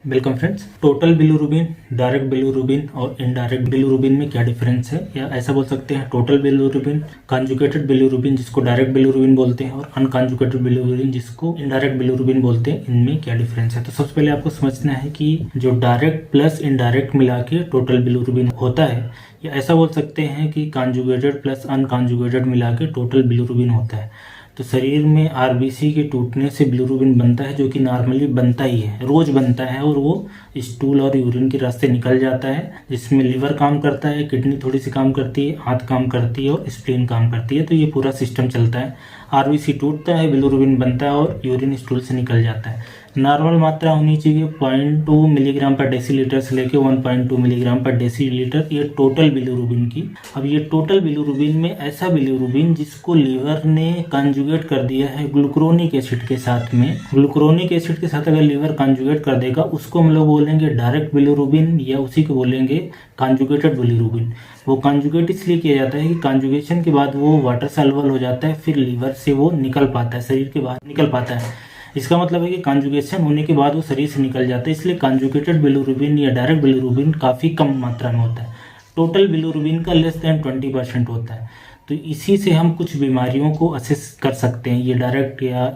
Welcome friends. Total bilirubin, direct bilirubin और indirect bilirubin में क्या डिफरेंस है, या ऐसा बोल सकते हैं टोटल बिलिरुबिन, कॉन्जुगेटेड बिलिरुबिन जिसको डायरेक्ट बिलिरुबिन बोलते हैं और अनकॉन्जुगेटेड बिलिरुबिन जिसको इनडायरेक्ट बिलिरुबिन बोलते हैं, इनमें क्या डिफरेंस है। तो सबसे पहले आपको समझना है कि जो डायरेक्ट प्लस इनडायरेक्ट मिला के टोटल बिलिरुबिन होता है, या ऐसा बोल सकते हैं कि कॉन्जुगेटेड प्लस अनकॉन्जुगेटेड मिला के टोटल बिलिरुबिन होता है। तो शरीर में आरबीसी के टूटने से बिलिरुबिन बनता है, जो कि नॉर्मली बनता ही है, रोज बनता है, और वो स्टूल और यूरिन के रास्ते निकल जाता है, जिसमें लिवर काम करता है, किडनी थोड़ी सी काम करती है, हाथ काम करती है और स्प्लीन काम करती है। तो ये पूरा सिस्टम चलता है। आरबीसी टूटता है, बिलिरुबिन बनता है और यूरिन स्टूल से निकल जाता है। नॉर्मल मात्रा होनी चाहिए 0.2 मिलीग्राम पर डेसीलीटर से लेकर 1.2 मिलीग्राम पर डेसीलीटर, ये टोटल बिलिरुबिन की। अब ये टोटल बिलिरुबिन में ऐसा बिलिरुबिन जिसको लीवर ने कॉन्जुगेट कर दिया है ग्लूकुरोनिक एसिड के साथ में, ग्लूकुरोनिक एसिड के साथ अगर लीवर कॉन्जुगेट कर देगा, उसको हम लोग बोलेंगे डायरेक्ट बिलिरुबिन, या उसी को बोलेंगे कॉन्जुगेटेड बिलिरुबिन। वो कॉन्जुगेट इसलिए किया जाता है कि कॉन्जुगेशन के बाद वो वाटर सॉल्युबल हो जाता है, फिर लीवर से वो निकल पाता है, शरीर के बाहर निकल पाता है। इसका मतलब है कि कॉन्जुगेशन होने के बाद वो शरीर से निकल जाता है, इसलिए कॉन्जुगेटेड बिलिरुबिन या डायरेक्ट बिलिरुबिन काफ़ी कम मात्रा में होता है। टोटल बिलिरुबिन का लेस देन 20% होता है। तो इसी से हम कुछ बीमारियों को असेस कर सकते हैं, ये डायरेक्ट या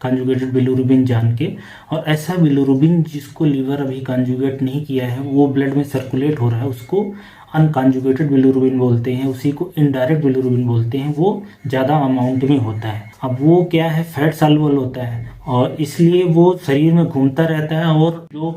कॉन्जुगेटेड बिलिरुबिन जान के। और ऐसा बिलिरुबिन जिसको लीवर अभी कॉन्जुगेट नहीं किया है, वो ब्लड में सर्कुलेट हो रहा है, उसको अनकॉन्जुगेटेड बिलिरुबिन बोलते हैं, उसी को इनडायरेक्ट बिलिरुबिन बोलते हैं। वो ज़्यादा अमाउंट में होता है। अब वो क्या है, फैट सॉल्युबल होता है, और इसलिए वो शरीर में घूमता रहता है, और जो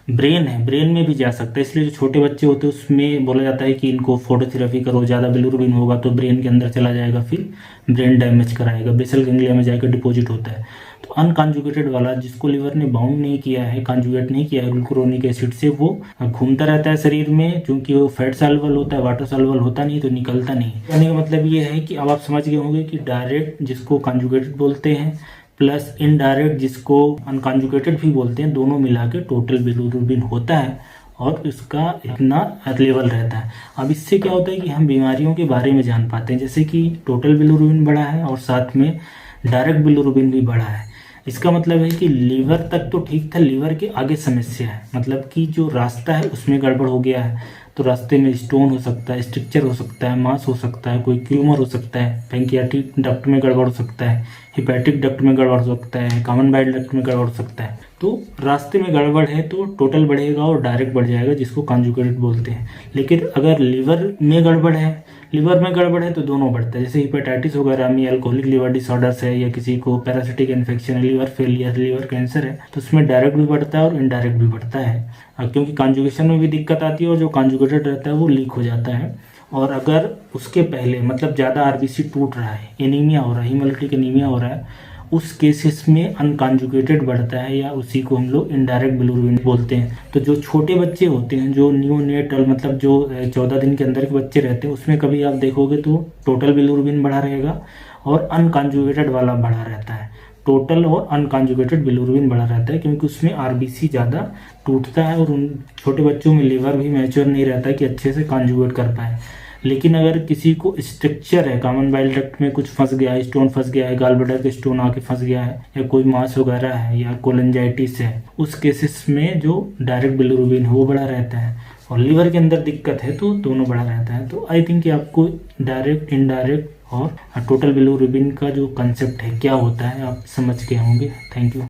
ब्रेन है, ब्रेन में भी जा सकता है। इसलिए जो छोटे बच्चे होते हैं उसमें बोला जाता है कि इनको फोटोथेरेपी करो, ज़्यादा बिलिरुबिन होगा तो ब्रेन के अंदर चला जाएगा, फिर ब्रेन डैमेज कराएगा, बेसल गैंग्लिया में जाकर डिपॉजिट होता है। तो अनकॉन्जुगेटेड वाला, जिसको लीवर ने बाउंड नहीं किया है, कॉन्जुगेट नहीं किया है ग्लूकुरोनिक एसिड से, वो घूमता रहता है शरीर में, क्योंकि वो फैट सॉल्युबल होता है, वाटर सॉल्युबल होता नहीं, तो निकलता नहीं। कहने का मतलब ये है कि अब आप समझ गए होंगे कि डायरेक्ट जिसको कॉन्जुगेटेड बोलते हैं, प्लस इनडायरेक्ट जिसको अनकॉन्जुगेटेड भी बोलते हैं, दोनों मिला के टोटल बिलिरुबिन होता है, और इसका इतना लेवल रहता है। अब इससे क्या होता है कि हम बीमारियों के बारे में जान पाते हैं, जैसे कि टोटल बिलिरुबिन बढ़ा है और साथ में डायरेक्ट बिलिरुबिन भी बढ़ा है। इसका मतलब है कि लीवर तक तो ठीक था, लीवर के आगे समस्या है, मतलब कि जो रास्ता है उसमें गड़बड़ हो गया है। तो रास्ते में स्टोन हो सकता है, स्ट्रक्चर हो सकता है, मांस हो सकता है, कोई ट्यूमर हो सकता है, पैंक्रियाटिक डक्ट में गड़बड़ हो सकता है, हिपैटिक डक्ट में गड़बड़ हो सकता है, कॉमन बाइल डक्ट में गड़बड़ हो सकता है। तो रास्ते में गड़बड़ है तो टोटल बढ़ेगा और डायरेक्ट बढ़ जाएगा, जिसको कॉन्जुगेटेड बोलते हैं। लेकिन अगर लीवर में गड़बड़ है तो दोनों बढ़ता है। जैसे हिपेटाइटिस वगैरह में, अल्कोहलिक लिवर डिसऑर्डर्स है, या किसी को पैरासिटिक इन्फेक्शन है, लिवर फेलियर, लिवर कैंसर है, तो उसमें डायरेक्ट भी बढ़ता है और इनडायरेक्ट भी बढ़ता है, क्योंकि कॉन्जुगेशन में भी दिक्कत आती है, और जो कॉन्जुगेटेड रहता है वो लीक हो जाता है। और अगर उसके पहले मतलब ज़्यादा आरबीसी टूट रहा है, एनीमिया हो रहा है, हीमोलिटिक एनीमिया हो रहा है, उस केसेस में अनकॉन्जुगेटेड बढ़ता है, या उसी को हम लोग इनडायरेक्ट बिलिरुबिन बोलते हैं। तो जो छोटे बच्चे होते हैं, जो नियोनेटल मतलब जो 14 दिन के अंदर के बच्चे रहते हैं, उसमें कभी आप देखोगे तो टोटल बिलिरुबिन बढ़ा रहेगा और अनकॉन्जुगेटेड वाला बढ़ा रहता है। टोटल और अनकॉन्जुगेटेड बिलिरुबिन बढ़ा रहता है, क्योंकि उसमें आरबीसी ज़्यादा टूटता है, और उन छोटे बच्चों में लीवर भी मैच्योर नहीं रहता है कि अच्छे से कॉन्जुगेट कर पाए। लेकिन अगर किसी को स्ट्रक्चर है, कॉमन बाइल डक्ट में कुछ फंस गया है, स्टोन फंस गया है, गॉल ब्लैडर के स्टोन आके फंस गया है, या कोई मास वगैरह है, या कोलेंजाइटिस है, उस केसेस में जो डायरेक्ट बिलिरुबिन है वो बड़ा रहता है, और लीवर के अंदर दिक्कत है तो दोनों बड़ा रहता है। तो आई थिंक कि आपको डायरेक्ट, इनडायरेक्ट और टोटल बिलिरुबिन का जो कंसेप्ट है क्या होता है, आप समझ गए होंगे। Thank you.